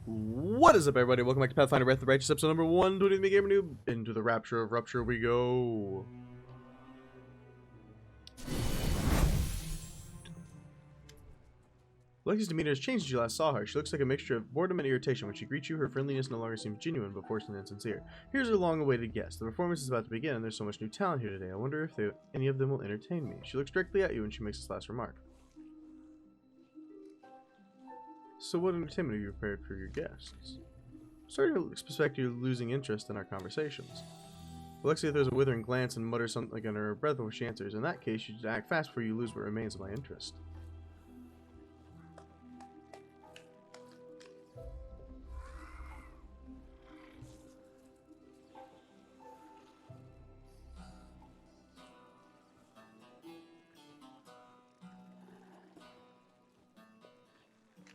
What is up, everybody? Welcome back to Pathfinder Breath of the Righteous, episode number 120 of the GamerKnoob. Into the rapture of rupture we go. Lexi's demeanor has changed since you last saw her. She looks like a mixture of boredom and irritation. When she greets you, her friendliness no longer seems genuine, but forced and insincere. Here's her long-awaited guest. The performance is about to begin, and there's so much new talent here today. I wonder if any of them will entertain me. She looks directly at you when she makes this last remark. So what entertainment have you prepared for your guests? I'm starting to suspect you're losing interest in our conversations. Alexia throws a withering glance and mutters something under her breath before she answers. In that case, you should act fast before you lose what remains of my interest.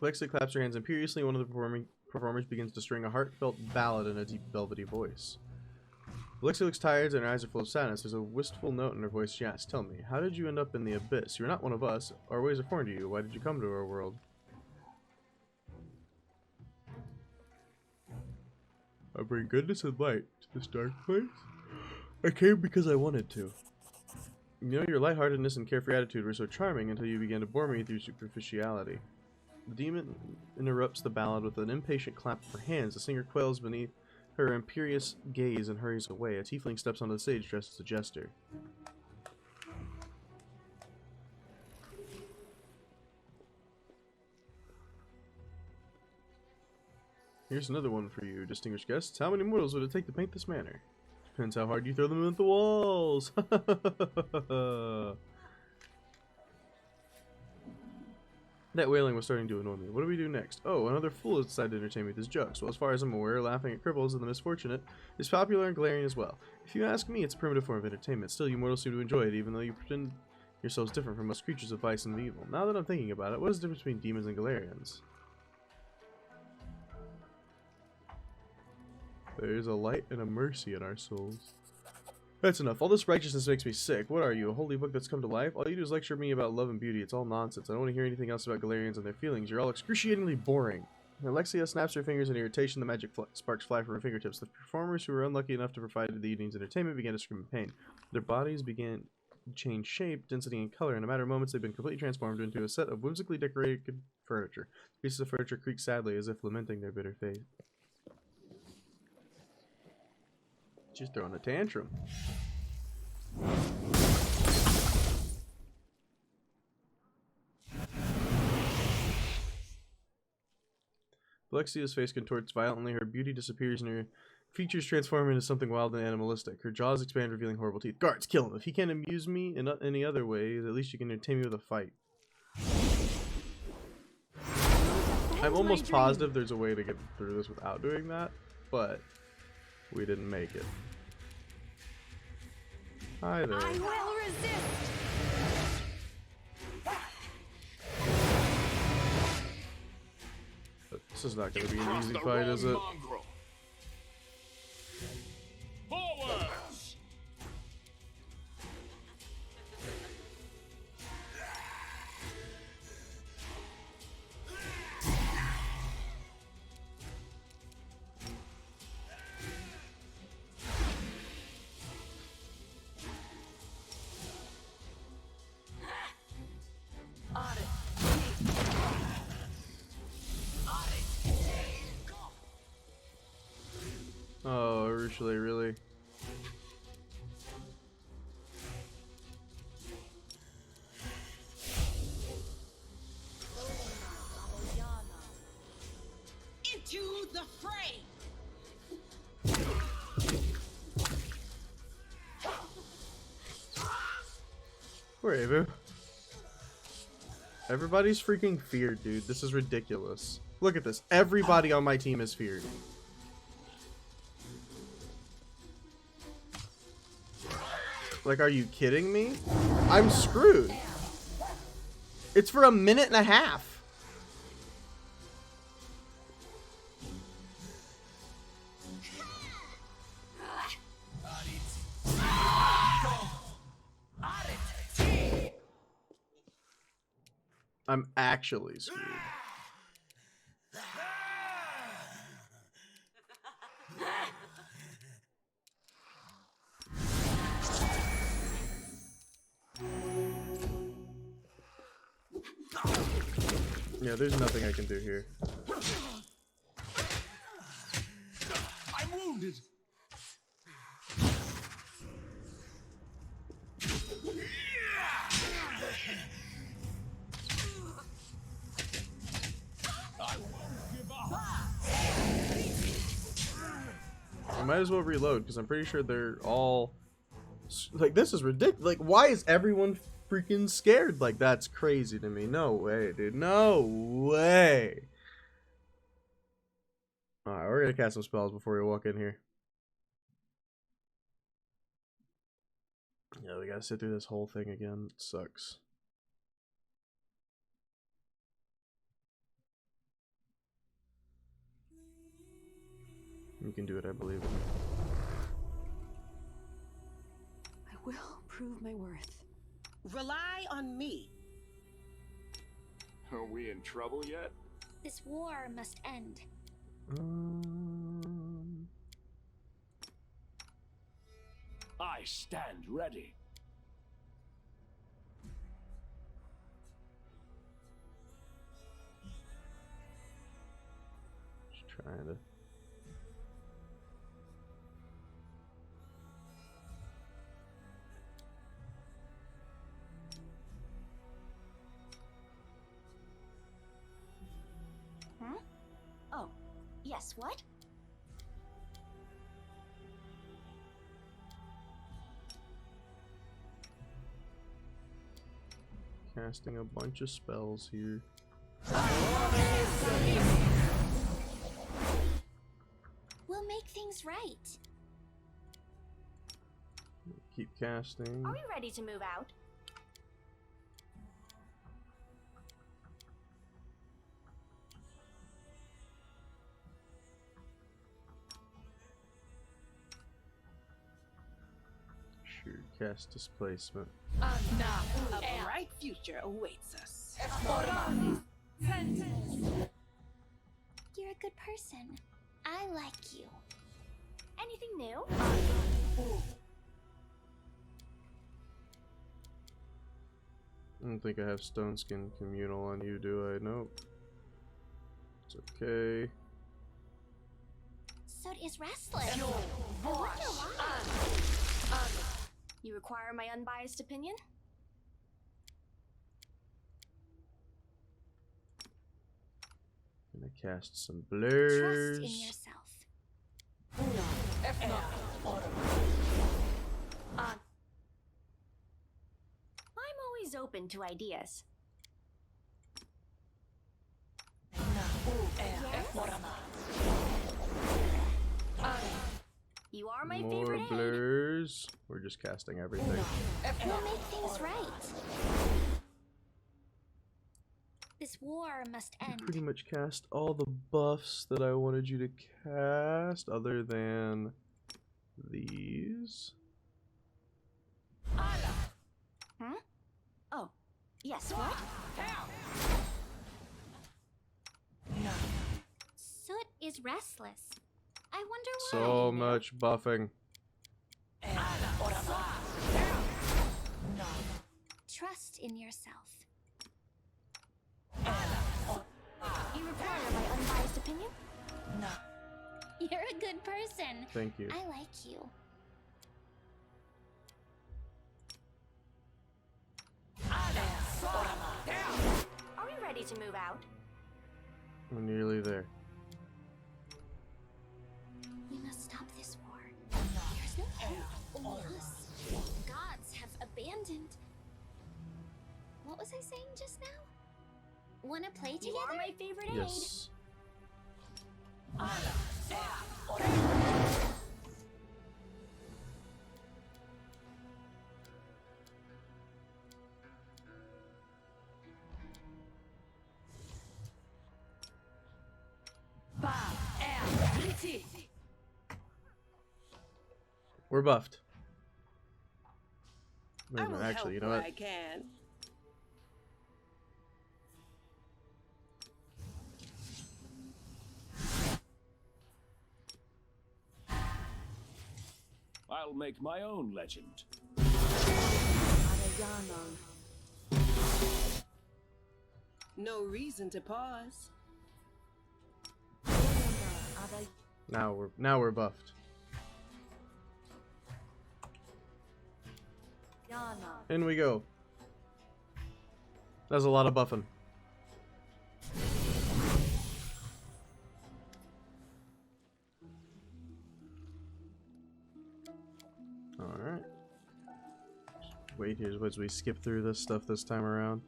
Alexia claps her hands imperiously. One of the performers begins to string a heartfelt ballad in a deep, velvety voice. Alexia looks tired and her eyes are full of sadness. There's a wistful note in her voice. She asks, "Tell me, how did you end up in the abyss? You're not one of us. Our ways are foreign to you. Why did you come to our world?" I bring goodness and light to this dark place. I came because I wanted to. You know, your lightheartedness and carefree attitude were so charming until you began to bore me through superficiality. The demon interrupts the ballad with an impatient clap of her hands. The singer quails beneath her imperious gaze and hurries away. A tiefling steps onto the stage dressed as a jester. Here's another one for you, distinguished guests. How many mortals would it take to paint this manor? Depends how hard you throw them at the walls. That wailing was starting to annoy me. What do we do next? Oh, another fool has decided to entertain me with his jokes. Well, as far as I'm aware, laughing at cripples and the misfortunate is popular and glaring as well. If you ask me, it's a primitive form of entertainment. Still, you mortals seem to enjoy it, even though you pretend yourselves different from most creatures of vice and of evil. Now that I'm thinking about it, what is the difference between demons and Galarians? There is a light and a mercy in our souls. That's enough. All this righteousness makes me sick. What are you, a holy book that's come to life? All you do is lecture me about love and beauty. It's all nonsense. I don't want to hear anything else about Galarians and their feelings. You're all excruciatingly boring. Alexia snaps her fingers in irritation. The magic sparks fly from her fingertips. The performers who were unlucky enough to provide the evening's entertainment began to scream in pain. Their bodies began to change shape, density, and color. In a matter of moments, they've been completely transformed into a set of whimsically decorated furniture. Pieces of furniture creak sadly as if lamenting their bitter fate. She's throwing a tantrum. Alexia's face contorts violently, her beauty disappears, and her features transform into something wild and animalistic. Her jaws expand, revealing horrible teeth. Guards, kill him! If he can't amuse me in any other way, at least you can entertain me with a fight. I'm almost positive there's a way to get through this without doing that, but we didn't make it. Hi there. I will resist. This is not going to be an easy fight, is it? Forwards! Oh, Ursula, really? Into the fray. Where are you? Everybody's freaking feared, dude. This is ridiculous. Look at this. Everybody on my team is feared. Like, are you kidding me? I'm screwed. It's for a minute and a half. I'm actually screwed. Yeah, there's nothing I can do here. I'm wounded. I might as well reload because I'm pretty sure they're all like, this is ridiculous. Like, why is everyone freaking scared? Like, that's crazy to me. No way, dude. No way. Alright, we're gonna cast some spells before we walk in here. Yeah, we gotta sit through this whole thing again. It sucks. You can do it, I believe. I will prove my worth. Rely on me. Are we in trouble yet? This war must end. I stand ready. Just trying to. Huh? Oh, yes, what? Casting a bunch of spells here. We'll make things right. Keep casting. Are we ready to move out? Sure, cast displacement. A bright future awaits us. You're a good person. I like you. Anything new? I don't think I have Stone Skin Communal on you, do I? Nope. It's okay. So is restless. I wonder why. You require my unbiased opinion? Gonna cast some Trust blurs. in yourself. I'm always open to ideas. You are my More favorite aid. blurs. We're just casting everything. We'll make things right. This war must You end. pretty much cast all the buffs that I wanted you to cast, other than these. Huh? Oh, yes, what? Soot is restless. I wonder why. So much buffing. Trust in yourself. You require my unbiased opinion? You're a good person. Thank you. I like you. Are we ready to move out? We're nearly there. We must stop this war. There's no hope, only us. Gods have abandoned. What was I saying just now? Wanna play together? You are my favorite aid. Yes. We're buffed. Wait I a minute, will actually, you help know where what? I can. I'll make my own legend. No reason to pause. Now we're buffed. In we go. That's a lot of buffing. Alright. Wait, here's as we skip through this stuff this time around.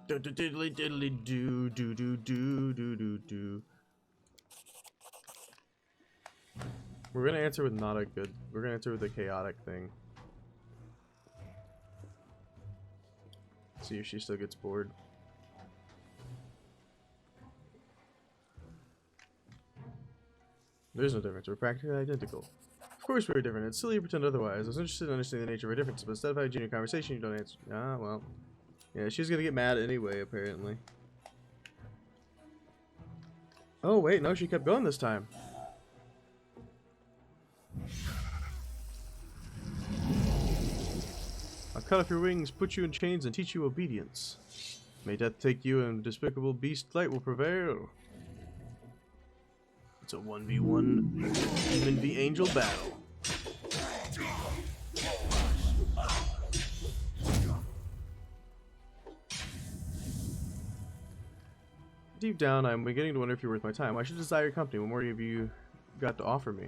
Diddly diddly do do do do do do do. We're gonna answer with not a good. We're gonna answer with a chaotic thing. See if she still gets bored. There's no difference. We're practically identical. Of course we're different. It's silly to pretend otherwise. I was interested in understanding the nature of our differences, but instead of having a genuine conversation, you don't answer. Ah, well. Yeah, she's gonna get mad anyway, apparently. Oh, wait, no, she kept going this time. I'll cut off your wings, put you in chains, and teach you obedience. May death take you, and despicable beast light will prevail. It's a 1v1 demon v angel battle. Deep down, I'm beginning to wonder if you're worth my time. I should desire your company. What more have you got to offer me?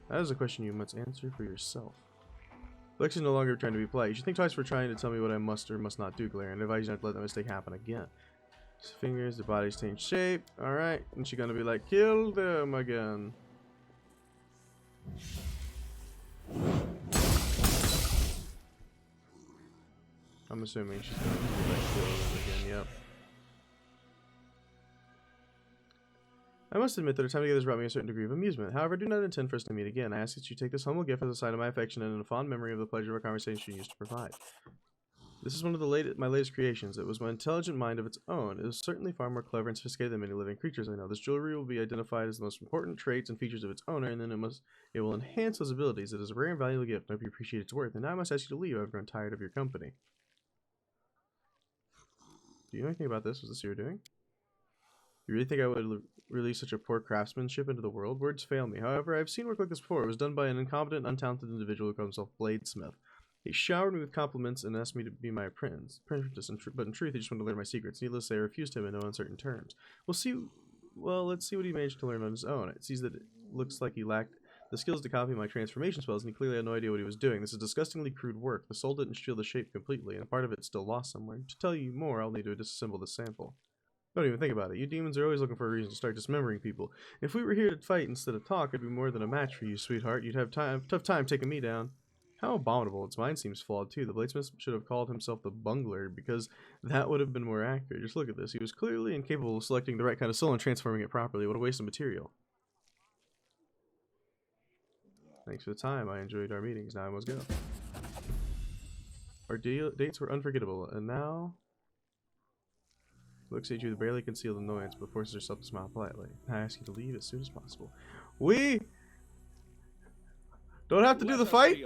That is a question you must answer for yourself. Lex is no longer trying to be polite. You should think twice for trying to tell me what I must or must not do, Galarian. I advise you not to let that mistake happen again. His fingers, the body's changed shape. Alright. And she's gonna be like, kill them again. I'm assuming she's gonna be like, kill them again, yep. I must admit that our time together has brought me a certain degree of amusement. However, I do not intend for us to meet again. I ask that you take this humble gift as a sign of my affection and a fond memory of the pleasure of our conversation you used to provide. This is one of my latest creations. It was my intelligent mind of its own. It is certainly far more clever and sophisticated than many living creatures I know. This jewelry will be identified as the most important traits and features of its owner, and then it will enhance those abilities. It is a rare and valuable gift, and I hope you appreciate its worth. And now I must ask you to leave. I've grown tired of your company. Do you know anything about this? Was this what you were doing? You really think I would release such a poor craftsmanship into the world? Words fail me. However, I've seen work like this before. It was done by an incompetent, untalented individual who called himself Bladesmith. He showered me with compliments and asked me to be my apprentice, but in truth, he just wanted to learn my secrets. Needless to say, I refused him in no uncertain terms. Let's see what he managed to learn on his own. It seems that it looks like he lacked the skills to copy my transformation spells, and he clearly had no idea what he was doing. This is disgustingly crude work. The soul didn't steal the shape completely, and part of it's still lost somewhere. To tell you more, I'll need to disassemble the sample. Don't even think about it. You demons are always looking for a reason to start dismembering people. If we were here to fight instead of talk, I'd be more than a match for you, sweetheart. You'd have tough time taking me down. How abominable. Its mind seems flawed, too. The bladesmith should have called himself the bungler, because that would have been more accurate. Just look at this. He was clearly incapable of selecting the right kind of soul and transforming it properly. What a waste of material. Thanks for the time. I enjoyed our meetings. Now I must go. Our dates were unforgettable, and now... Looks at you with barely concealed annoyance, but forces herself to smile politely. I ask you to leave as soon as possible. We don't have to do the fight.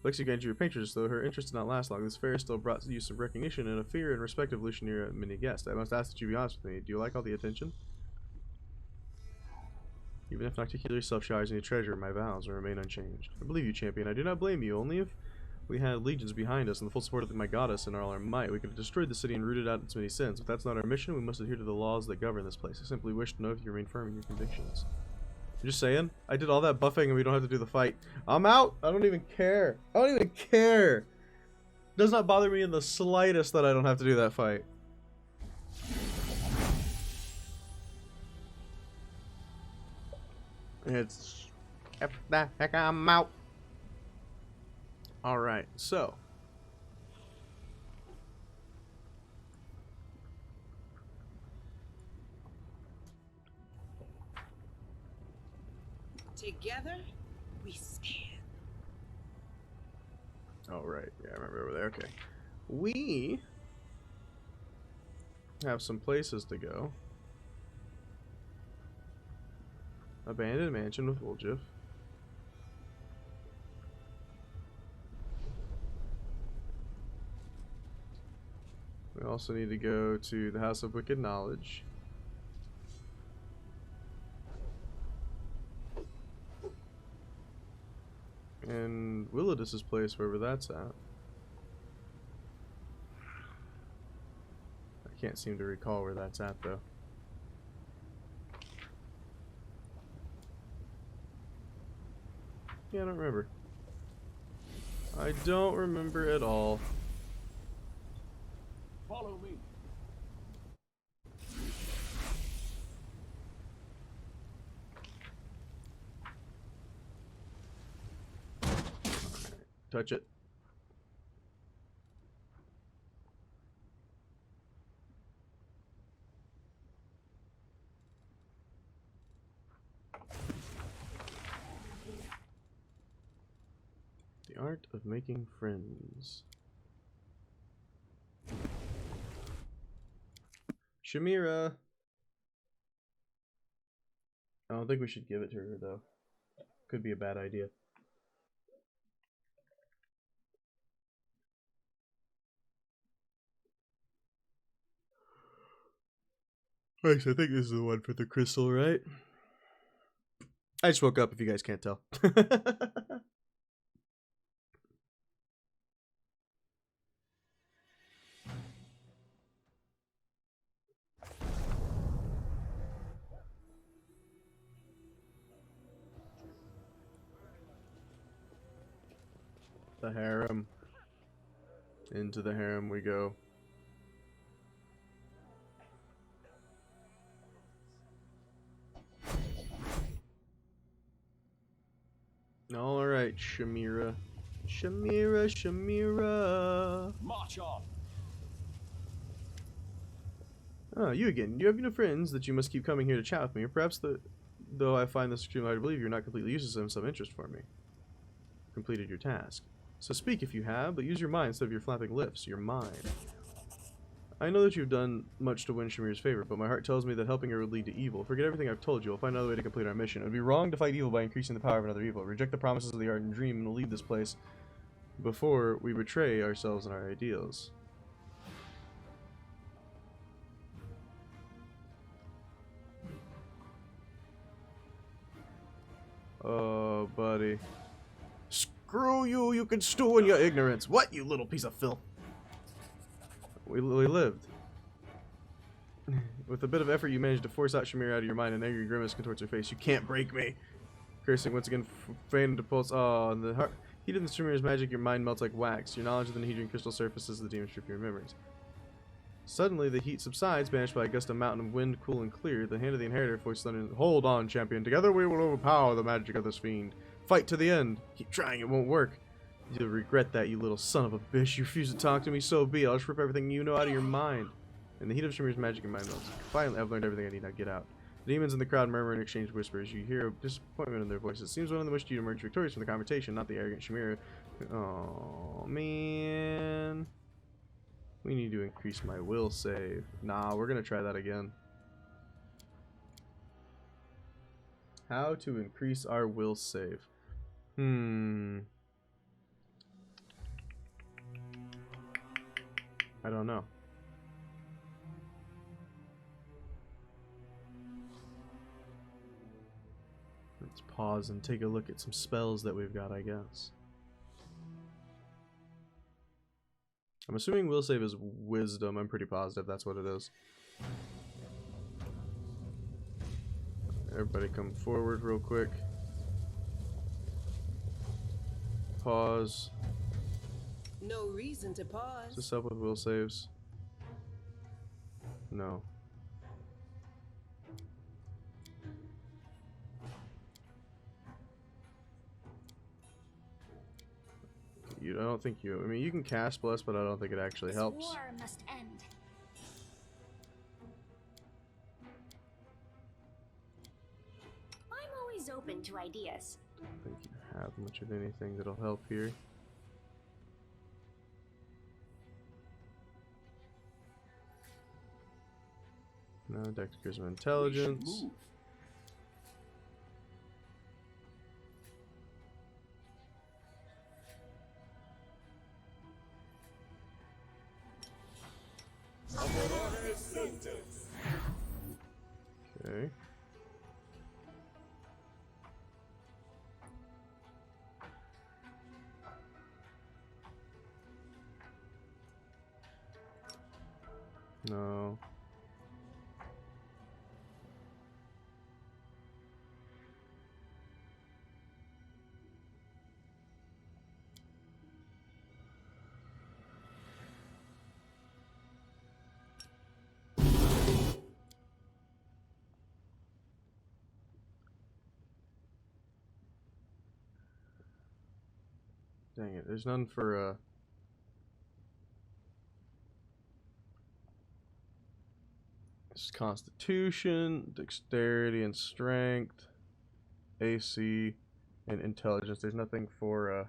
Lexi granted you your pictures, though her interest did not last long. This fair still brought you some recognition and a fear and respect of Lucianir mini guest. I must ask that you be honest with me. Do you like all the attention? Even if Nocticular yourself showers any treasure, my vows will remain unchanged. I believe you, champion. I do not blame you. Only if we had legions behind us and the full support of my goddess and all our might, we could have destroyed the city and rooted out its many sins. If that's not our mission, we must adhere to the laws that govern this place. I simply wish to know if you remain firm in your convictions. I'm just saying, I did all that buffing and we don't have to do the fight. I'm out! I don't even care. I don't even care! It does not bother me in the slightest that I don't have to do that fight. It's... F the heck, I'm out! Alright, so... Together, we stand. Oh, right. Yeah, I remember over there. Okay. We have some places to go. Abandoned mansion with Woljif. We also need to go to the House of Wicked Knowledge. And Willidus's place, wherever that's at. I can't seem to recall where that's at, though. Yeah, I don't remember. I don't remember at all. Follow me. Touch it. The art of making friends. Shamira. I don't think we should give it to her, though. Could be a bad idea. Right, so I think this is the one for the crystal, right? I just woke up, if you guys can't tell. The harem. Into the harem we go. Alright, Shamira. Shamira, Shamira. March on. Oh, you again. You have no friends that you must keep coming here to chat with me, or perhaps though I find this extremely hard to believe, you're not completely useless and have some interest for me. Completed your task. So speak if you have, but use your mind instead of your flapping lips. Your mind. I know that you've done much to win Shamira's favor, but my heart tells me that helping her would lead to evil. Forget everything I've told you. We'll find another way to complete our mission. It would be wrong to fight evil by increasing the power of another evil. Reject the promises of the ardent dream and we'll leave this place before we betray ourselves and our ideals. Oh, buddy. Screw you, you can stew in your ignorance. What, you little piece of filth? We lived. With a bit of effort, you managed to force out Shamira out of your mind, and angry grimace contorts her face. You can't break me. Cursing once again, feigned to pulse. Oh, and the heart. Heated in Shamira's magic, your mind melts like wax. Your knowledge of the Nehedrian crystal surfaces the demon strip your memories. Suddenly, the heat subsides, banished by a gust of mountain of wind, cool and clear. The hand of the inheritor voice thunders, "Hold on, champion. Together we will overpower the magic of this fiend. Fight to the end. Keep trying, it won't work. You'll regret that, you little son of a bitch. You refuse to talk to me, so be it. I'll just rip everything you know out of your mind." In the heat of Shamira's magic and mind melts. Finally, I've learned everything I need. Now get out. The demons in the crowd murmur and exchange whispers. You hear disappointment in their voices. It seems one of them wished you to emerge victorious from the confrontation, not the arrogant Shamira. Oh, man. We need to increase my will save. Nah, we're going to try that again. How to increase our will save. I don't know. Let's pause and take a look at some spells that we've got, I guess. I'm assuming will save is wisdom. I'm pretty positive that's what it is. Everybody come forward real quick. Pause. No reason to pause. Does this help with will saves? No. I don't think you. I mean, you can cast bless, but I don't think it actually helps. This war must end. I'm always open to ideas. I don't think you have much of anything that'll help here. No, dex, charisma, We should intelligence. move. Okay. No. Dang it, there's none for this is Constitution, Dexterity, and Strength, AC, and Intelligence. There's nothing for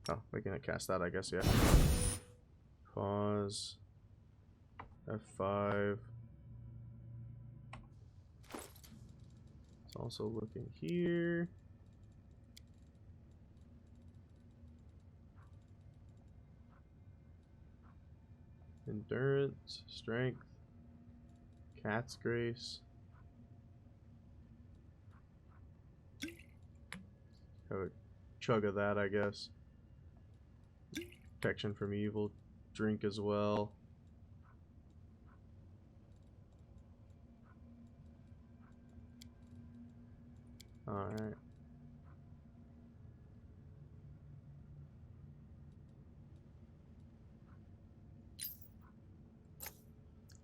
oh, we can cast that, I guess. Yeah. Pause. F5. It's also looking here. Endurance, Strength, Cat's Grace. Have a chug of that, I guess. Protection from evil, drink as well. Alright.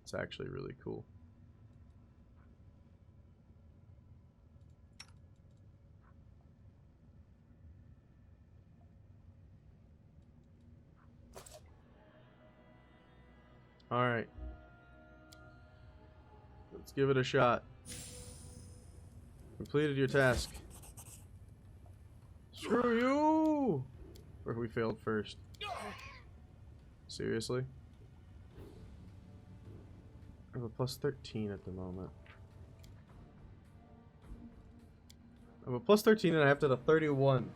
It's actually really cool. Alright. Let's give it a shot. Completed your task. Screw you! Or we failed first. Seriously? I have a plus 13 at the moment. I have a plus 13 and I have to have a 31.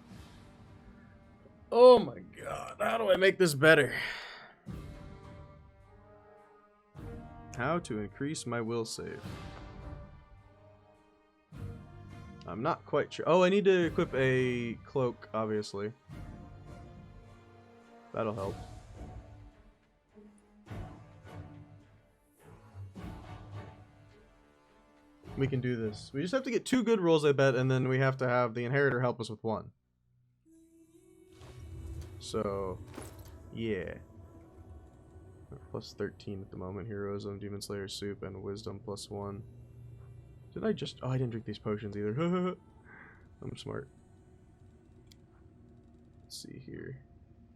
Oh my god, how do I make this better? How to increase my will save. I'm not quite sure. Oh, I need to equip a cloak, obviously. That'll help. We can do this. We just have to get 2 good rolls, I bet, and then we have to have the Inheritor help us with 1. So, yeah. Plus 13 at the moment. Heroism, Demon Slayer Soup, and Wisdom plus 1. Did I just... Oh, I didn't drink these potions either. I'm smart. Let's see here.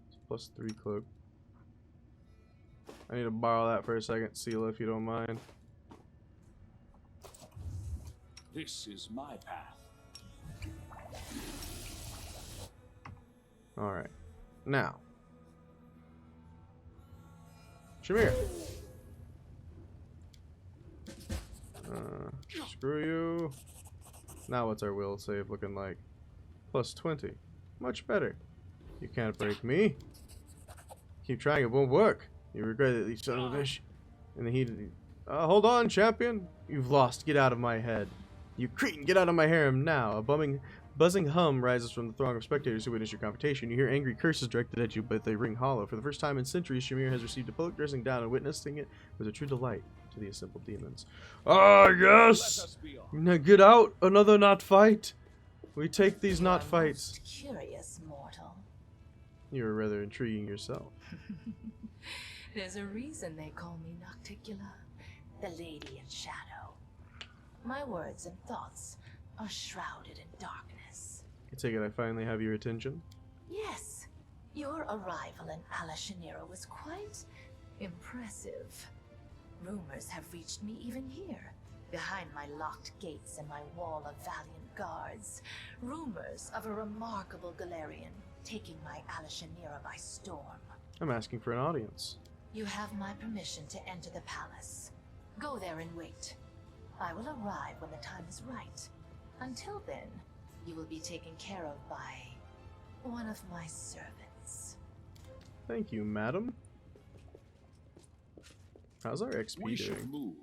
It's plus 3 cloak. I need to borrow that for a second, Sela, if you don't mind. This is my path. Alright. Now. Shamir. Screw you. Now what's our will save looking like? Plus 20. Much better. You can't break me. Keep trying, it won't work. You regret it, you son of a bitch. In the heat of the... hold on, champion. You've lost. Get out of my head. You cretin, get out of my harem now. A buzzing hum rises from the throng of spectators who witness your confrontation. You hear angry curses directed at you, but they ring hollow. For the first time in centuries, Shamir has received a public dressing down, and witnessing it was a true delight to the assembled demons. Ah, yes! Now get out! Another not fight! We take these not fights. Curious mortal. You're rather intriguing yourself. There's a reason they call me Nocticula, the Lady in Shadow. My words and thoughts are shrouded in darkness. I take it I finally have your attention? Yes, your arrival in Alashanira was quite impressive. Rumors have reached me even here, behind my locked gates and my wall of valiant guards. Rumors of a remarkable Galarian taking my Alashanira by storm. I'm asking for an audience. You have my permission to enter the palace. Go there and wait. I will arrive when the time is right. Until then, you will be taken care of by one of my servants. Thank you, madam. How's our XP We doing? should move.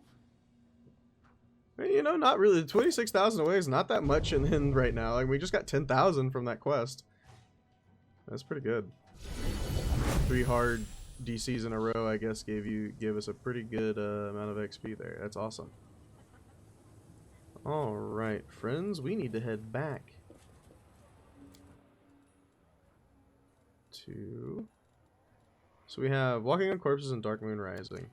You know, not really. 26,000 away is not that much in right now. Like, we just got 10,000 from that quest. That's pretty good. 3 hard DCs in a row, I guess, gave us a pretty good amount of XP there. That's awesome. Alright, friends, we need to head back to... So we have Walking on Corpses and Dark Moon Rising.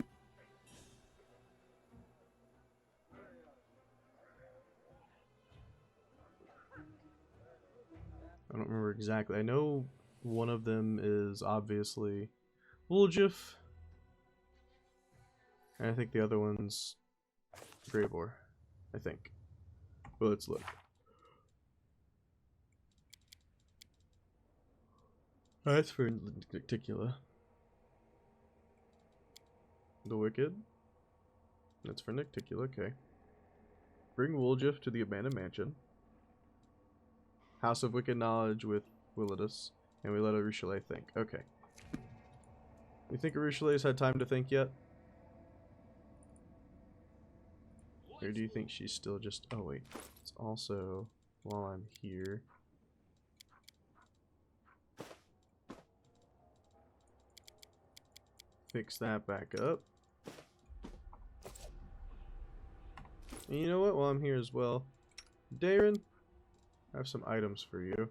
I don't remember exactly. I know one of them is obviously Woljif. And I think the other one's Gravor. I think. Well, let's look. Oh, that's for Nicticula. The Wicked. That's for Nicticula, okay. Bring Woljif to the Abandoned Mansion. House of Wicked Knowledge with Willidus. And we let Arushale think. Okay. You think Arushale's had time to think yet? Or do you think she's still just... Oh wait. It's also... While I'm here... Fix that back up. And you know what? While I'm here as well... Darren, I have some items for you.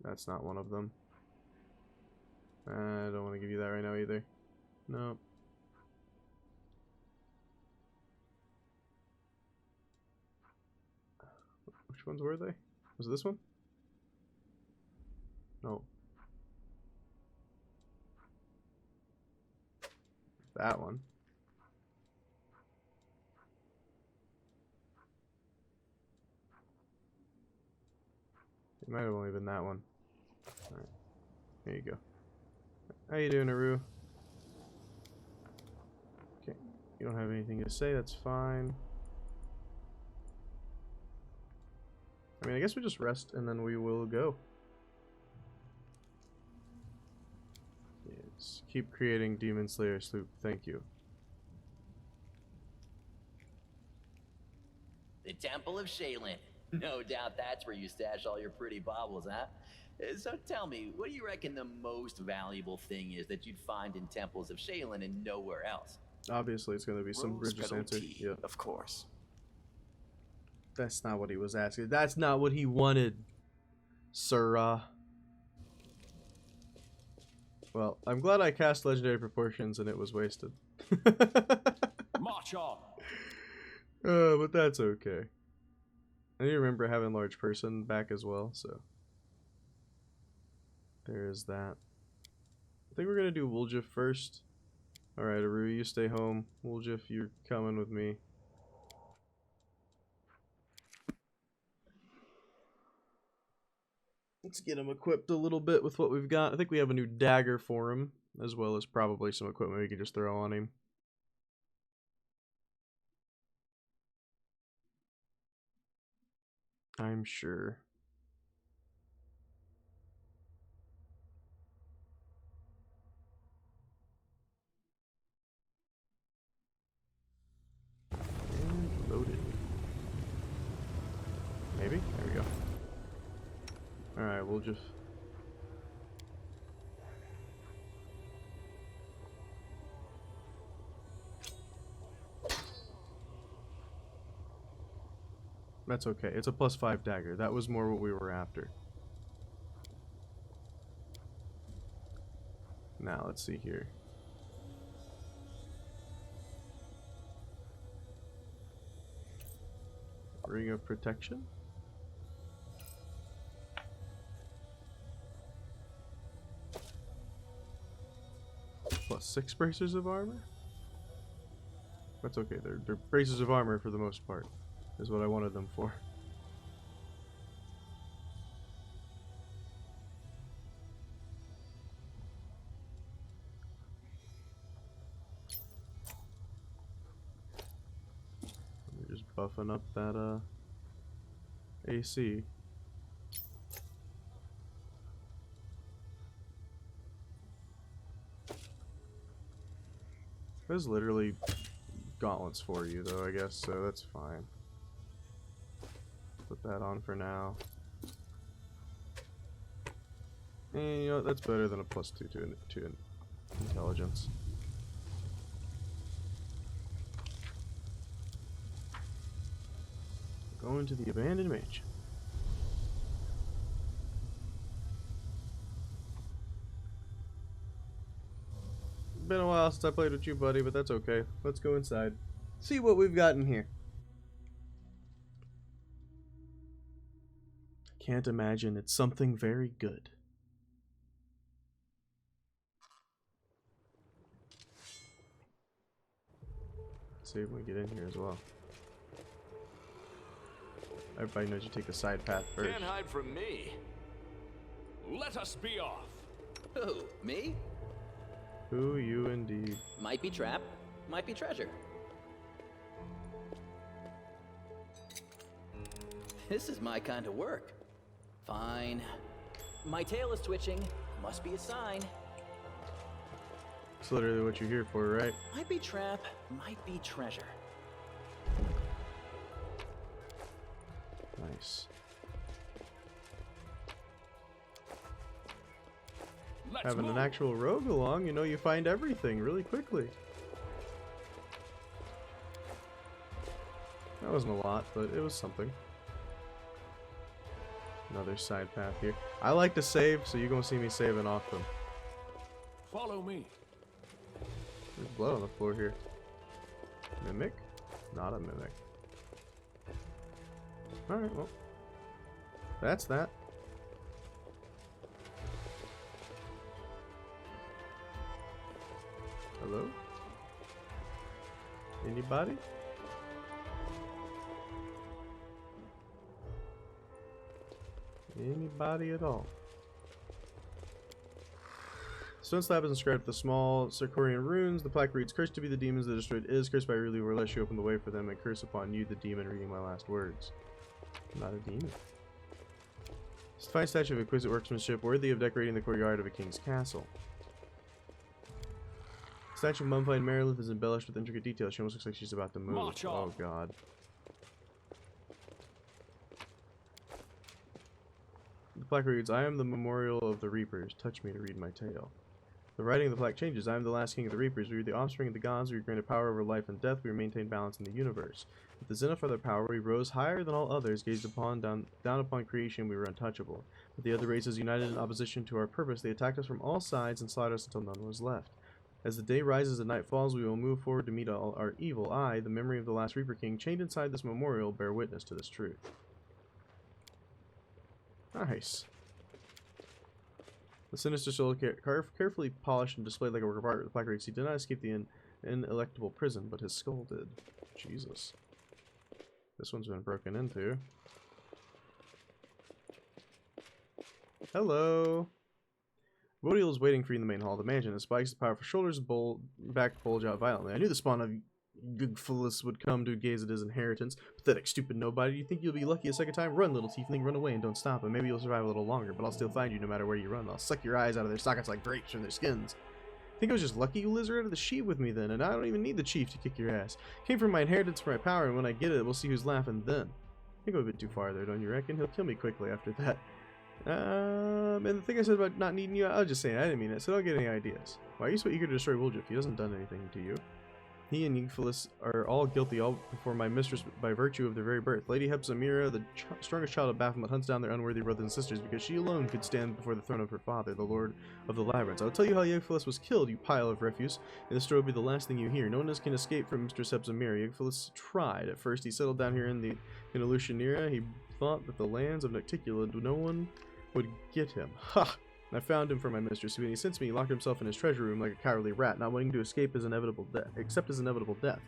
That's not one of them. I don't want to give you that right now either. Nope. Which ones were they? Was it this one? No. That one. It might have only been that one. Alright. There you go. How you doing, Aru? Okay. You don't have anything to say, that's fine. I mean, I guess we just rest and then we will go. Yes. Keep creating Demon Slayer Sloop. Thank you. The Temple of Shaylin. No doubt that's where you stash all your pretty baubles, huh? So tell me, what do you reckon the most valuable thing is that you'd find in Temples of Shaylin and nowhere else? Obviously, it's going to be some Rose Bridges petal answer. tea, Yeah. of course. That's not what he was asking. That's not what he wanted, sirrah. Well, I'm glad I cast Legendary Proportions and it was wasted. March on. But that's okay. I need to remember having Large Person back as well, so. There's that. I think we're going to do Woljif first. Alright, Aru, you stay home. Woljif, you're coming with me. Let's get him equipped a little bit with what we've got. I think we have a new dagger for him, as well as probably some equipment we can just throw on him. I'm sure. And loaded. Maybe? There we go. Alright, we'll just... That's okay. It's a +5 dagger. That was more what we were after. Now, let's see here. Ring of Protection. +6 bracers of armor? That's okay. They're bracers of armor for the most part. Is what I wanted them for. buffing up that AC. There's literally gauntlets for you though, I guess, so that's fine. Put that on for now. And you know what, that's better than a +2 to intelligence. Going to the abandoned mansion. Been a while since I played with you, buddy, but that's okay. Let's go inside. See what we've got in here. Can't imagine it's something very good. See if we get in here as well. Everybody knows you take the side path first. Can't hide from me. Let us be off. Who? Me? Who, you indeed. Might be trap, might be treasure. This is my kind of work. Fine. My tail is twitching. Must be a sign. It's literally what you're here for, right? Might be trap, might be treasure. Nice. Let's Having move. an actual rogue along, you know you find everything really quickly. That wasn't a lot, but it was something. Another side path here. I like to save, so you're gonna see me saving often. Follow me. There's blood on the floor here. Mimic? Not a mimic. Alright, well. That's that. Hello? Anybody? Anybody at all? Stone slab is inscribed with the small Circorian runes. The plaque reads, "Cursed to be the demons that destroyed is, cursed by Rulu, or lest you open the way for them, and curse upon you, the demon, reading my last words." I'm not a demon. This fine statue of exquisite workmanship, worthy of decorating the courtyard of a king's castle. The statue of mummified Merilith is embellished with intricate details. She almost looks like she's about to move. March Oh on. god. The plaque reads, "I am the memorial of the Reapers. Touch me to read my tale." The writing of the plaque changes. "I am the last king of the Reapers. We are the offspring of the gods. We are granted power over life and death. We maintain balance in the universe. With the zenith of their power, we rose higher than all others. Gazed upon down upon creation, we were untouchable. But the other races united in opposition to our purpose. They attacked us from all sides and slaughtered us until none was left. As the day rises and night falls, we will move forward to meet all our evil. I, the memory of the last Reaper King, chained inside this memorial, bear witness to this truth." Nice. The sinister soul, carefully polished and displayed like a work of art, the plaque reads, "He did not escape the ineluctable prison, but his skull did." Jesus. This one's been broken into. Hello. Vodiel is waiting for you in the main hall of the mansion. His spikes, powerful shoulders, back bulge out violently. "I knew the spawn of Gugfulus would come to gaze at his inheritance. Pathetic, stupid nobody. You think you'll be lucky a second time? Run, little tiefling, run away and don't stop. And maybe you'll survive a little longer, but I'll still find you no matter where you run. I'll suck your eyes out of their sockets like grapes from their skins. Think I was just lucky you lizard out of the sheep with me then, and I don't even need the chief to kick your ass. Came from my inheritance for my power, and when I get it, we'll see who's laughing then." I think I go a bit too far there, don't you reckon? He'll kill me quickly after that. And the thing I said about not needing you, I was just saying, I didn't mean it, so don't get any ideas. Why are you so eager to destroy Woljif? He hasn't done anything to you. He and Yngfilus are all guilty, all before my mistress by virtue of their very birth. Lady Hepzamira, the strongest child of Baphomet, hunts down their unworthy brothers and sisters because she alone could stand before the throne of her father, the Lord of the Labyrinths. I'll tell you how Yngfilus was killed, you pile of refuse, and this story will be the last thing you hear. No one else can escape from Mistress Hepzamira. Yngfilus tried. At first, he settled down here in Alushanira. He thought that the lands of Nocticula, no one would get him. Ha! I found him for my mistress. When he sent me, he locked himself in his treasure room like a cowardly rat, not wanting to escape his inevitable death, except his inevitable death.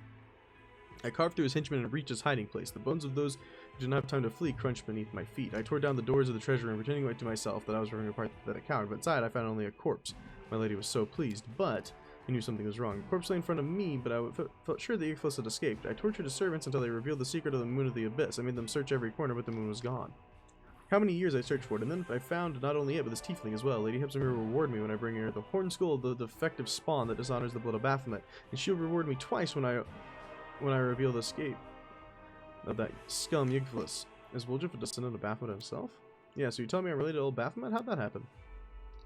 I carved through his henchmen and reached his hiding place. The bones of those who did not have time to flee crunched beneath my feet. I tore down the doors of the treasure room, pretending to myself that I was ripping apart the pathetic coward, but inside I found only a corpse. My lady was so pleased, but I knew something was wrong. The corpse lay in front of me, but I felt sure the Yggdrasil had escaped. I tortured his servants until they revealed the secret of the moon of the abyss. I made them search every corner, but the moon was gone. How many years I searched for it, and then I found not only it, but this tiefling as well. Lady Hepzibah will reward me when I bring her the horned skull of the defective spawn that dishonors the blood of Baphomet, and she'll reward me twice when I reveal the escape of that scum Yggdrasil. Is Woljif a descendant of Baphomet himself? Yeah, so you tell me I'm related to old Baphomet? How'd that happen?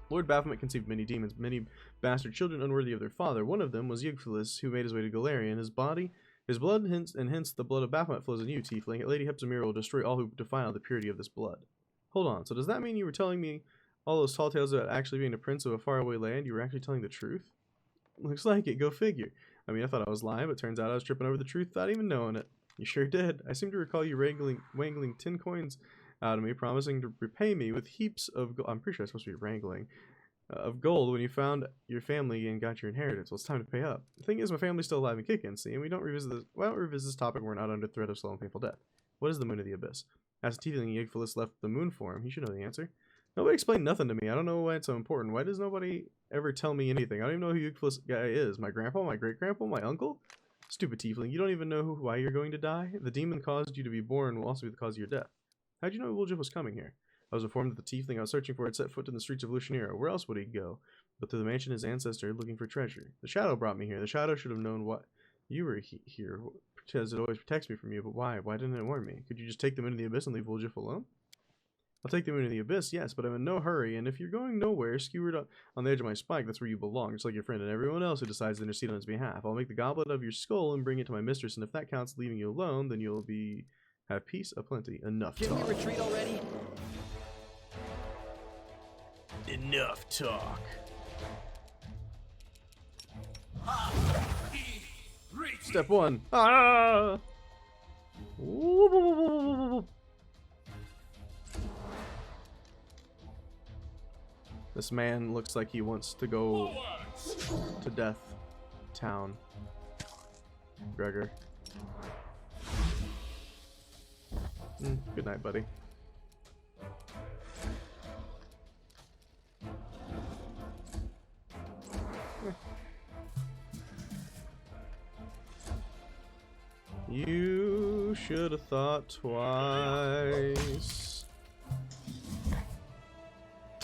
Lord Baphomet conceived many demons, many bastard children unworthy of their father. One of them was Yggdrasil, who made his way to Galarian. His blood, hence the blood of Baphomet flows in you, tiefling. Lady Hepzibah will destroy all who defile the purity of this blood. Hold on, so does that mean you were telling me all those tall tales about actually being a prince of a faraway land? You were actually telling the truth? Looks like it, go figure. I mean, I thought I was lying, but turns out I was tripping over the truth without even knowing it. You sure did. I seem to recall you wrangling 10 coins out of me, promising to repay me with heaps of gold. I'm pretty sure it's supposed to be wrangling. Of gold when you found your family and got your inheritance. Well, it's time to pay up. The thing is, my family's still alive and kicking, see, and we don't revisit this topic when we're not under threat of slow and painful death. What is the moon of the abyss? As a tiefling, Yggdrasil left the moon for him. He should know the answer. Nobody explained nothing to me. I don't know why it's so important. Why does nobody ever tell me anything? I don't even know who Yggdrasil guy is. My grandpa? My great-grandpa? My uncle? Stupid tiefling. You don't even know why you're going to die? The demon caused you to be born will also be the cause of your death. How'd you know Woljif was coming here? I was informed that the tiefling I was searching for had set foot in the streets of Lucianera. Where else would he go but to the mansion of his ancestor looking for treasure? The shadow brought me here. The shadow should have known what you were here, because it always protects me from you. But why? Why didn't it warn me? Could you just take them into the abyss and leave Woljif alone? I'll take them into the abyss, yes, but I'm in no hurry, and if you're going nowhere, skewered on the edge of my spike, that's where you belong, just like your friend and everyone else who decides to intercede on his behalf. I'll make the goblet of your skull and bring it to my mistress, and if that counts leaving you alone, then you'll have peace aplenty. Enough talk. Can we retreat already? Enough talk. Step 1. Ah! This man looks like he wants to go to Death Town. Gregor. Good night, buddy. You should have thought twice.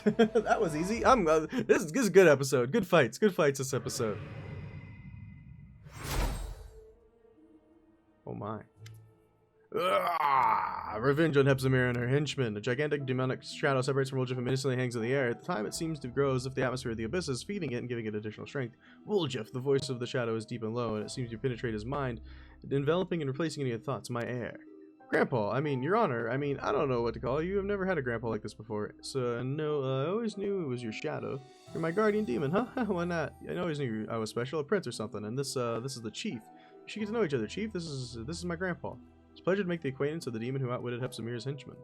That was easy. This is a good episode. Good fights this episode. Oh my. Revenge on Hepzibah and her henchmen. A gigantic demonic shadow separates from Woljif and menacingly hangs in the air. At the time, it seems to grow as if the atmosphere of the abyss is feeding it and giving it additional strength. Woljif, the voice of the shadow, is deep and low, and it seems to penetrate his mind, enveloping and replacing any of the thoughts. My heir. Grandpa, I mean, Your Honor, I mean, I don't know what to call you. I've never had a grandpa like this before. So, no, I always knew it was your shadow. You're my guardian demon, huh? Why not? I always knew I was special, a prince or something, and this is the chief. You should get to know each other, chief. This is my grandpa. It's a pleasure to make the acquaintance of the demon who outwitted Hepzibah's henchmen.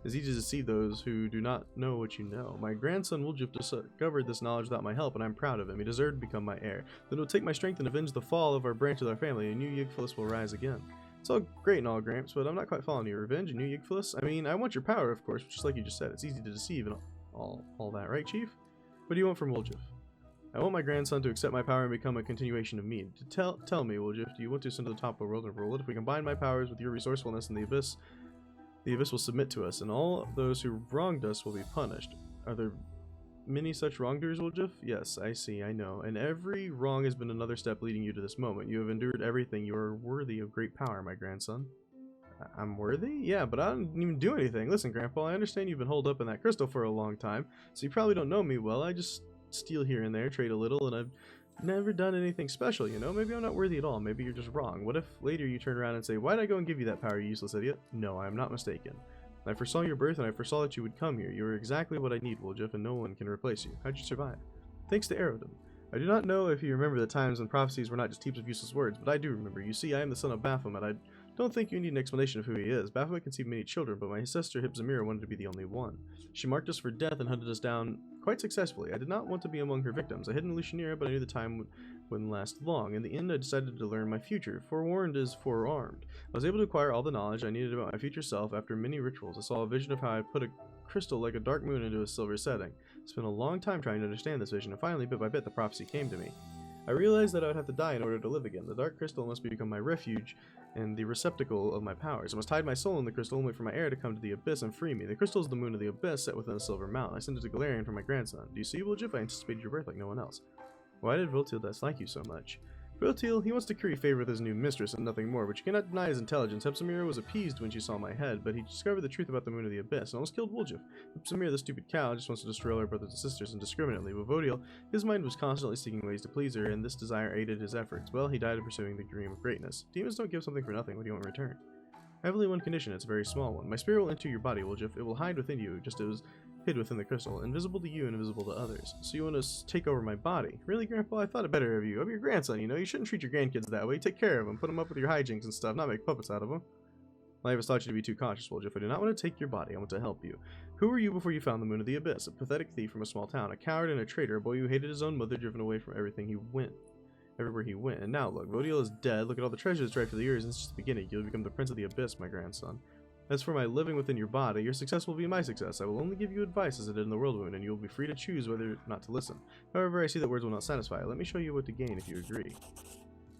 It's easy to deceive those who do not know what you know. My grandson Woljif discovered this knowledge without my help, and I'm proud of him. He deserved to become my heir. Then he'll take my strength and avenge the fall of our branch of our family, and new Yggdrasil will rise again. It's all great and all, Gramps, but I'm not quite following you. Revenge and new Yggdrasil? I mean, I want your power, of course, just like you just said. It's easy to deceive and all that, right, Chief? What do you want from Woljif? I want my grandson to accept my power and become a continuation of me. Tell me, Woljif, do you want to ascend to the top of the world and rule it? If we combine my powers with your resourcefulness in the abyss will submit to us, and all those who wronged us will be punished. Are there many such wrongdoers, Woljif? Yes, I see, I know. And every wrong has been another step leading you to this moment. You have endured everything. You are worthy of great power, my grandson. I'm worthy? Yeah, but I didn't even do anything. Listen, Grandpa, I understand you've been holed up in that crystal for a long time, so you probably don't know me well. I just steal here and there, trade a little, and I've never done anything special, you know? Maybe I'm not worthy at all. Maybe you're just wrong. What if later you turn around and say, why did I go and give you that power, you useless idiot? No, I am not mistaken. I foresaw your birth, and I foresaw that you would come here. You are exactly what I need, Woljif, and no one can replace you. How'd you survive? Thanks to Aerodom. I do not know if you remember the times when prophecies were not just heaps of useless words, but I do remember. You see, I am the son of Baphomet. I don't think you need an explanation of who he is. Baphomet conceived many children, but my sister Hepzibah wanted to be the only one. She marked us for death and hunted us down quite successfully. I did not want to be among her victims. I hid in Lucianera, but I knew the time wouldn't last long. In the end, I decided to learn my future. Forewarned is forearmed. I was able to acquire all the knowledge I needed about my future self after many rituals. I saw a vision of how I put a crystal like a dark moon into a silver setting. Spent a long time trying to understand this vision, and finally, bit by bit, the prophecy came to me. I realized that I would have to die in order to live again. The dark crystal must become my refuge and the receptacle of my powers. I must hide my soul in the crystal and wait for my heir to come to the abyss and free me. The crystal is the moon of the abyss set within a silver mountain. I sent it to Galarian for my grandson. Do you see, Woljif? I anticipated your birth like no one else. Why did Voltil dislike you so much? Voltil, he wants to curry favor with his new mistress and nothing more, but you cannot deny his intelligence. Hepsamira was appeased when she saw my head, but he discovered the truth about the moon of the abyss and almost killed Woljif. Hepsamira, the stupid cow, just wants to destroy all her brothers and sisters indiscriminately, but Vodil, his mind was constantly seeking ways to please her, and this desire aided his efforts. Well, he died in pursuing the dream of greatness. Demons don't give something for nothing. What do you want in return? I have only one condition. It's a very small one. My spirit will enter your body, Woljif. It will hide within you, just as hid within the crystal, invisible to you and invisible to others. So you want to take over my body? Really, Grandpa? I thought it better of you. I'm your grandson, you know. You shouldn't treat your grandkids that way. Take care of them. Put them up with your hijinks and stuff, not make puppets out of them. I always thought you to be too cautious, Woljif. I do not want to take your body. I want to help you. Who were you before you found the moon of the abyss? A pathetic thief from a small town, a coward and a traitor, a boy who hated his own mother, driven away from everywhere he went. And now, look, Vodil is dead. Look at all the treasures right for the years, and it's just the beginning. You'll become the prince of the abyss, my grandson. As for my living within your body, your success will be my success. I will only give you advice as I did in the Worldwound, and you will be free to choose whether or not to listen. However, I see that words will not satisfy. Let me show you what to gain if you agree.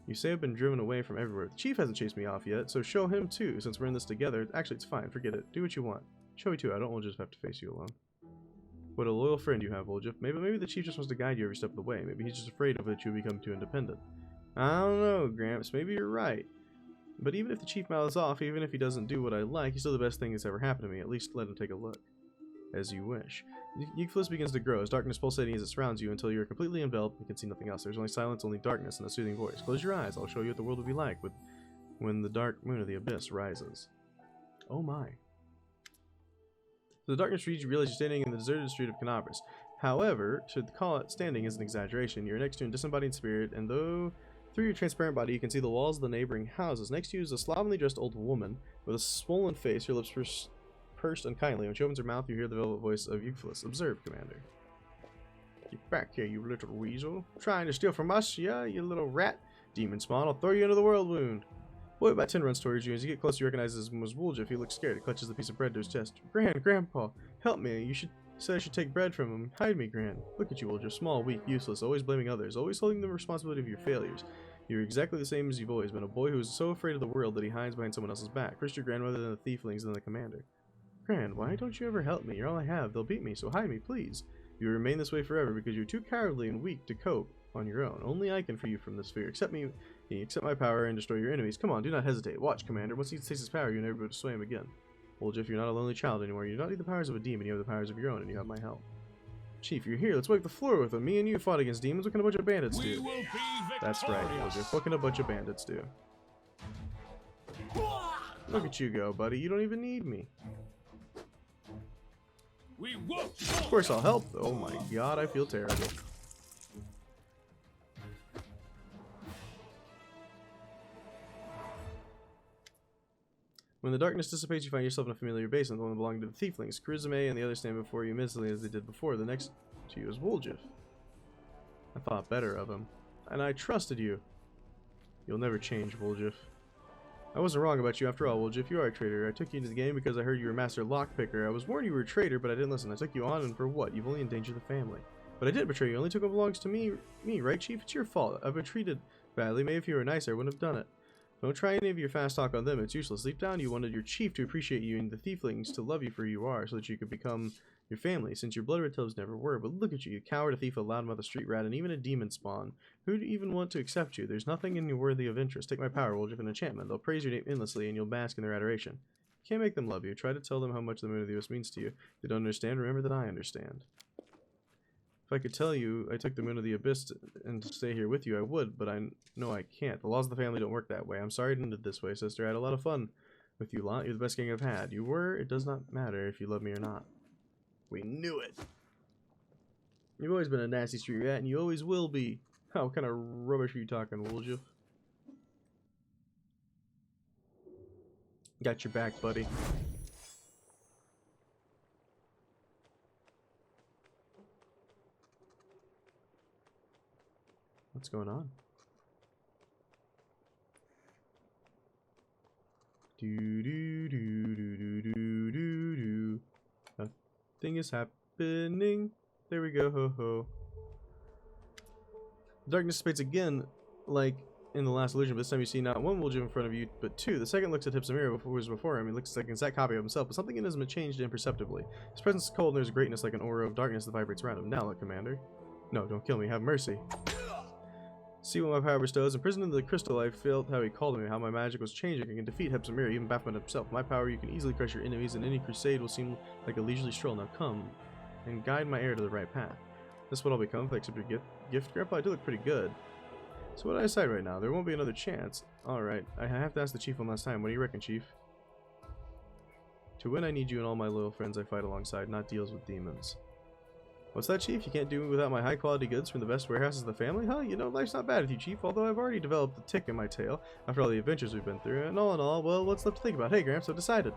You say I've been driven away from everywhere. The chief hasn't chased me off yet, so show him too. Since we're in this together, actually it's fine, forget it. Do what you want. Show me too, I don't just have to face you alone. What a loyal friend you have, Woljif. Maybe the chief just wants to guide you every step of the way. Maybe he's just afraid of that you become too independent. I don't know, Gramps. Maybe you're right. But even if the chief mouths off, even if he doesn't do what I like, he's still the best thing that's ever happened to me. At least let him take a look. As you wish. Euclid begins to grow, as darkness pulsating as it surrounds you until you're completely enveloped and can see nothing else. There's only silence, only darkness, and a soothing voice. Close your eyes, I'll show you what the world will be like when the dark moon of the abyss rises. Oh my. So the darkness reads, you realize you're standing in the deserted street of Canabras. However, to call it standing is an exaggeration. You're next to an disembodied spirit, and though through your transparent body you can see the walls of the neighboring houses. Next to you is a slovenly dressed old woman with a swollen face, her lips pursed unkindly. When she opens her mouth, you hear the velvet voice of Euclid. Observe, Commander. Get back here, you little weasel. Trying to steal from us, yeah, you little rat. Demon spawn, I'll throw you into the Worldwound. Boy about 10 runs towards you. As you get closer, you recognize his name was Woljif. He looks scared. He clutches the piece of bread to his chest. Grandpa, help me. You said I should take bread from him. Hide me, Gran. Look at you, Woljif. Small, weak, useless, always blaming others, always holding the responsibility of your failures. You're exactly the same as you've always been, a boy who is so afraid of the world that he hides behind someone else's back. First your grandmother, then the thieflings, then the commander. Gran, why don't you ever help me? You're all I have. They'll beat me, so hide me, please. You will remain this way forever because you're too cowardly and weak to cope on your own. Only I can free you from this fear. Accept my power and destroy your enemies. Come on, do not hesitate. Watch, Commander. Once he takes his power, you'll never be able to sway him again. Woljif, you're not a lonely child anymore. You do not need the powers of a demon. You have the powers of your own, and you have my help. Chief, you're here. Let's wipe the floor with them. Me and you fought against demons. What can a bunch of bandits do? That's right, Woljif. What can a bunch of bandits do? Look at you go, buddy. You don't even need me. Of course I'll help. Oh my god, I feel terrible. When the darkness dissipates, you find yourself in a familiar basin, the one belonging to the thieflings. Charisme and the others stand before you mentally as they did before. The next to you is Woljif. I thought better of him. And I trusted you. You'll never change, Woljif. I wasn't wrong about you after all, Woljif. You are a traitor. I took you into the game because I heard you were a master lockpicker. I was warned you were a traitor, but I didn't listen. I took you on, and for what? You've only endangered the family. But I didn't betray you. I only took what belongs to me, right, Chief? It's your fault. I've been treated badly. Maybe if you were nicer, I wouldn't have done it. Don't try any of your fast talk on them. It's useless. Deep down, you wanted your chief to appreciate you and the thieflings to love you for who you are so that you could become your family, since your blood relatives never were. But look at you, you coward, a thief, a loudmouth, a street rat, and even a demon spawn. Who'd even want to accept you? There's nothing in you worthy of interest. Take my power, Woljif, an enchantment. They'll praise your name endlessly, and you'll bask in their adoration. You can't make them love you. Try to tell them how much the moon of the abyss means to you. If they don't understand, remember that I understand. If I could tell you I took the moon of the abyss and to stay here with you, I would, but I know I can't. The laws of the family don't work that way. I'm sorry it ended this way, sister. I had a lot of fun with you lot. You're the best king I've had. You were. It does not matter if you love me or not. We knew it. You've always been a nasty street rat, and you always will be. Oh, what kind of rubbish are you talking, Woljif? Got your back, buddy. What's going on? Do do do do do do do do. Nothing is happening. There we go, ho ho. Darkness dissipates again, like in the last illusion, but this time you see not one Woljip in front of you, but two. The second looks at Hypsamira before him. He looks like an exact copy of himself, but something in him has changed imperceptibly. His presence is cold, and there's a greatness like an aura of darkness that vibrates around him. Now look, Commander. No, don't kill me. Have mercy. See what my power bestows. Imprisoned in the crystal, I felt how he called me, how my magic was changing. I can defeat Hypsamira, even Baphomet himself. My power, you can easily crush your enemies, and any crusade will seem like a leisurely stroll. Now come and guide my heir to the right path. This is what I'll become if I accept your gift. Grandpa, I do look pretty good. So what do I decide right now? There won't be another chance. Alright, I have to ask the chief one last time. What do you reckon, chief? To win, I need you and all my loyal friends I fight alongside, not deals with demons. What's that, chief? You can't do it without my high-quality goods from the best warehouses of the family? Huh? You know, life's not bad with you, chief, although I've already developed a tick in my tail after all the adventures we've been through, and all in all, well, what's left to think about? Hey, Gramps, I've decided.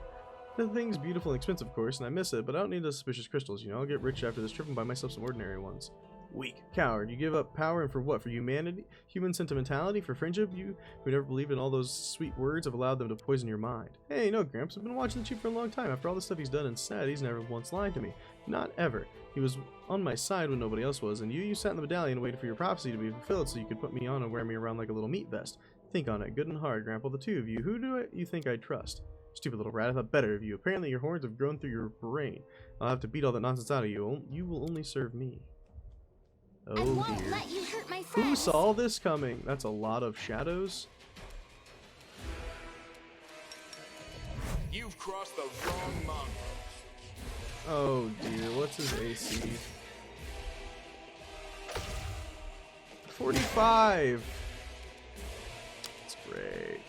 The thing's beautiful and expensive, of course, and I miss it, but I don't need those suspicious crystals, you know. I'll get rich after this trip and buy myself some ordinary ones. Weak. Coward. You give up power, and for what? For humanity? Human sentimentality? For friendship? You who never believed in all those sweet words have allowed them to poison your mind. Hey, no, Gramps. I've been watching the chief for a long time. After all the stuff he's done and said, he's never once lied to me. Not ever. He was on my side when nobody else was, and you sat in the medallion and waited for your prophecy to be fulfilled so you could put me on and wear me around like a little meat vest. Think on it, good and hard, Grandpa, the two of you. Who do you think I trust? Stupid little rat, I thought better of you. Apparently your horns have grown through your brain. I'll have to beat all that nonsense out of you. You will only serve me. Oh I won't dear. let you hurt my Who friends. saw this coming? That's a lot of shadows. You've crossed the wrong mountain. Oh dear, what's his AC? 45! That's great.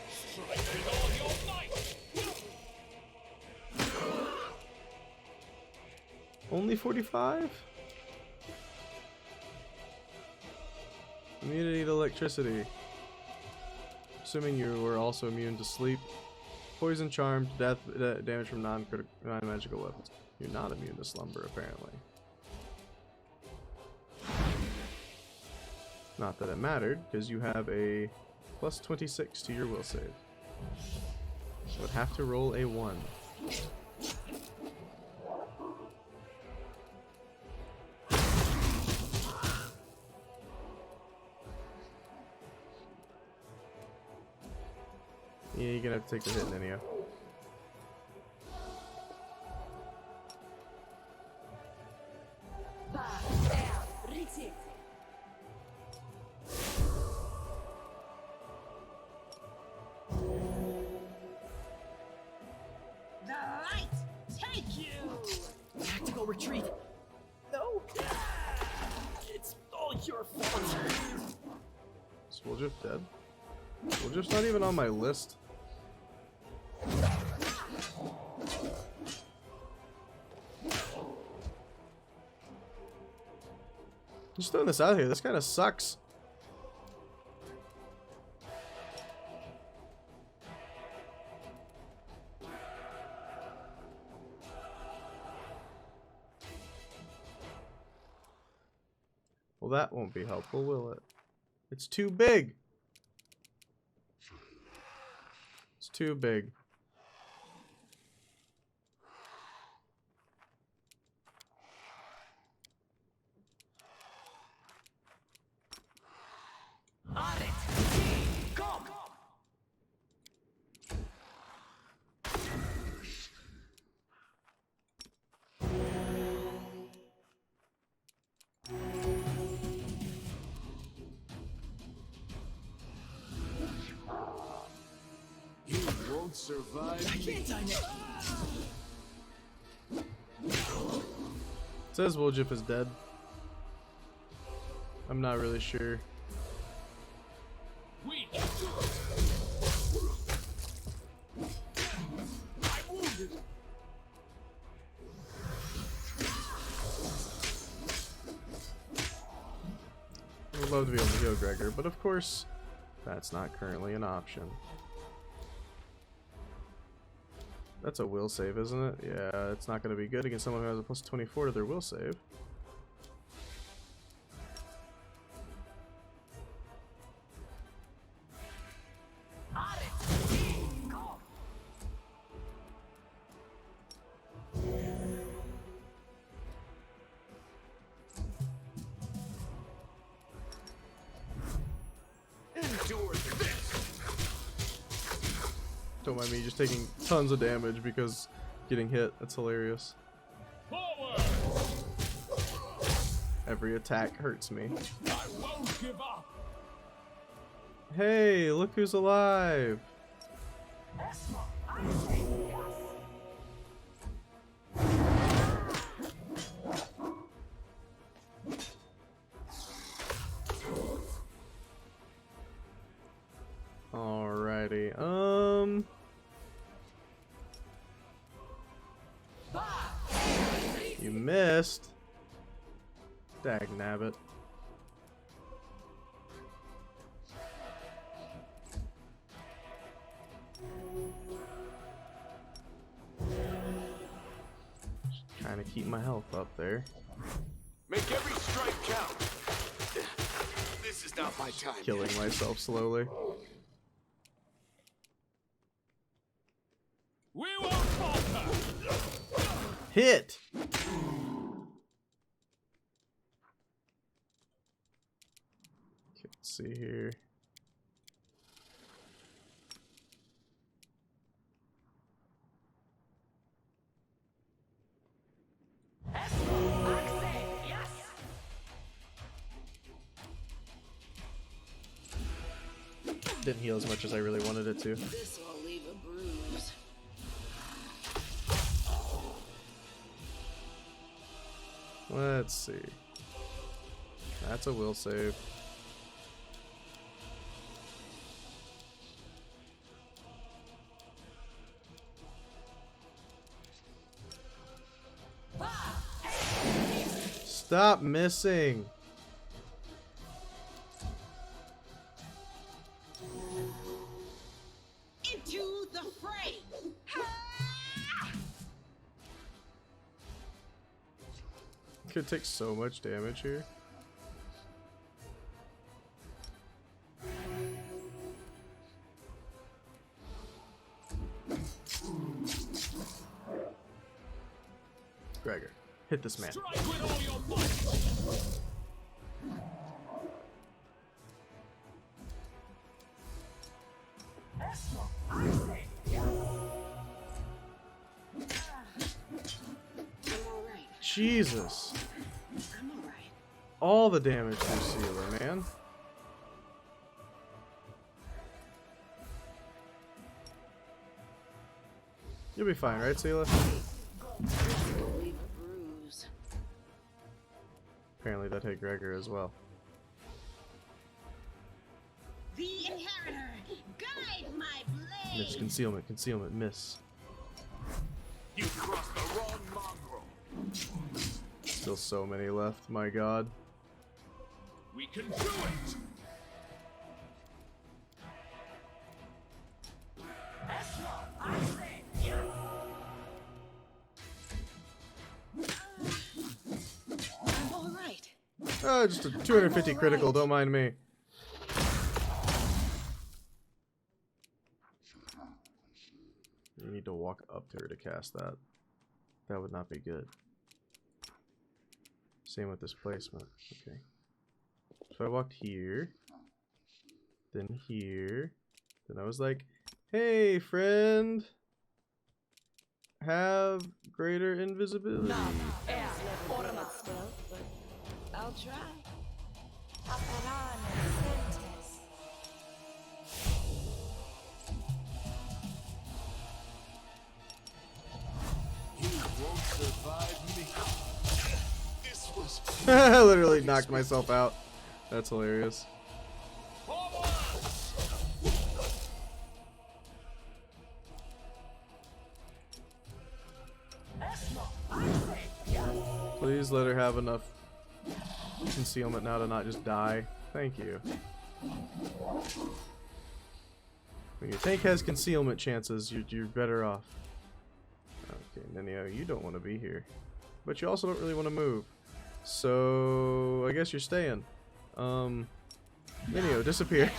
Strike with all your might. Only 45? Immunity to electricity. Assuming you were also immune to sleep. Poison, charmed, death, damage from non-magical weapons. You're not immune to slumber, apparently. Not that it mattered, because you have a plus 26 to your will save. You would have to roll a 1. Yeah, you're gonna have to take the hit, Ninio. Tactical retreat. No. It's all your fault. Is Woljip dead? Woljip's not even on my list. Just throwing this out here. This kind of sucks. Well, that won't be helpful, will it? It's too big. It's too big. On it. Go. You won't survive. I can't die now. It says Woljip is dead. I'm not really sure. Weak. I would love to be able to heal Gregor, but of course, that's not currently an option. That's a will save, isn't it? Yeah, it's not going to be good against someone who has a plus 24 to their will save. endure this. Don't mind me just taking tons of damage because getting hit. That's hilarious. Forward! Every attack hurts me. I won't give up. Hey, look who's alive. Alrighty, you missed. Dagnabbit. Trying to keep my health up there. Make every strike count. This is not my time. Killing myself slowly. We won't falter. Hit! Let's see here. Didn't heal as much as I really wanted it to. This will leave a bruise. Let's see. That's a will save. Stop missing. Into the fray. Could take so much damage here. Gregor, hit this man. Strike with all your might. I'm alright. Jesus. I'm alright. All the damage to Sealer, man. You'll be fine, right, Sealer? This will leave a bruise. Apparently that hit Gregor as well. The inheritor, guide my blade. Miss, concealment, concealment, miss. You crossed the wrong mongrel. Still so many left, my god. We can do it. I'm alright. Just a 250 critical, don't mind me. You need to walk up to her to cast that. That would not be good. Same with this placement. Okay. So I walked here. Then here. Then I was like, hey, friend. Have greater invisibility. I'll try. You won't survive me. This was I literally knocked myself out. That's hilarious. Please let her have enough concealment now to not just die. Thank you. When your tank has concealment chances, you're better off. Okay, Nenio, you don't want to be here. But you also don't really want to move. So, I guess you're staying. Nenio, disappear.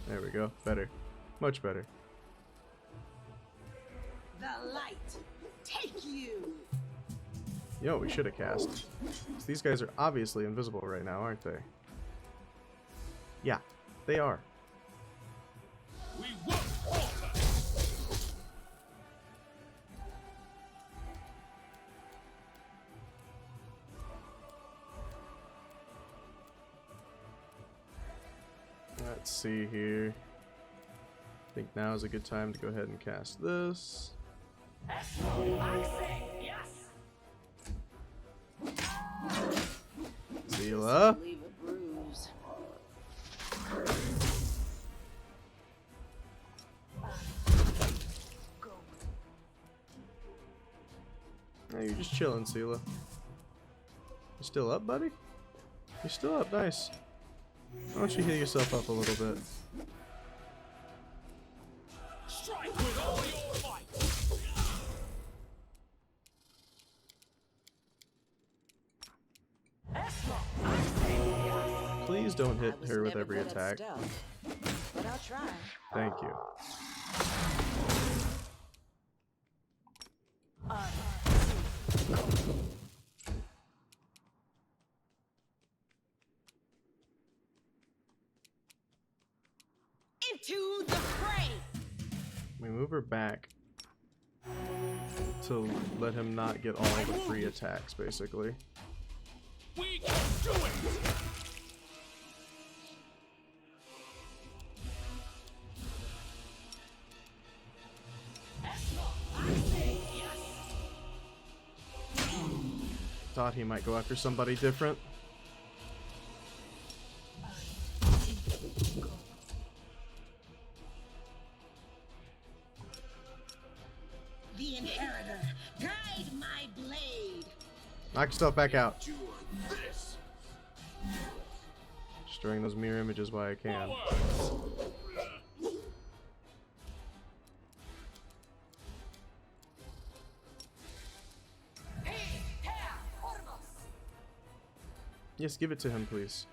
There we go. Better. Much better. The light, take you. You know what we should have cast? 'Cause these guys are obviously invisible right now, aren't they? Yeah, they are. We won't falter. Let's see here. I think now is a good time to go ahead and cast this. Seela. Leave a bruise. Hey, you're just chilling, Seela. You still up, buddy? You're still up, nice. Why don't you heal yourself up a little bit? Strike with all your might. Please don't hit I was her with never every good at attack. stealth, but I'll try. Thank you. Into the fray. We move her back to let him not get all the free attacks, basically. We can do it. Thought he might go after somebody different. The inheritor, guide my blade. Knock yourself back out. Endure this. Destroying those mirror images while I can. Yes, give it to him, please.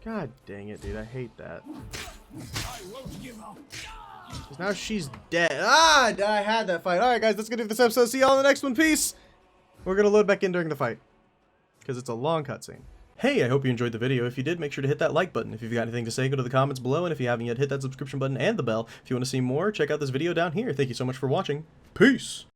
God dang it, dude. I hate that. I won't give up. 'Cause now she's dead. Ah, I had that fight. Alright, guys, that's going to do this episode. See y'all in the next one. Peace. We're going to load back in during the fight, because it's a long cutscene. Hey, I hope you enjoyed the video. If you did, make sure to hit that like button. If you've got anything to say, go to the comments below. And if you haven't yet, hit that subscription button and the bell. If you want to see more, check out this video down here. Thank you so much for watching. Peace.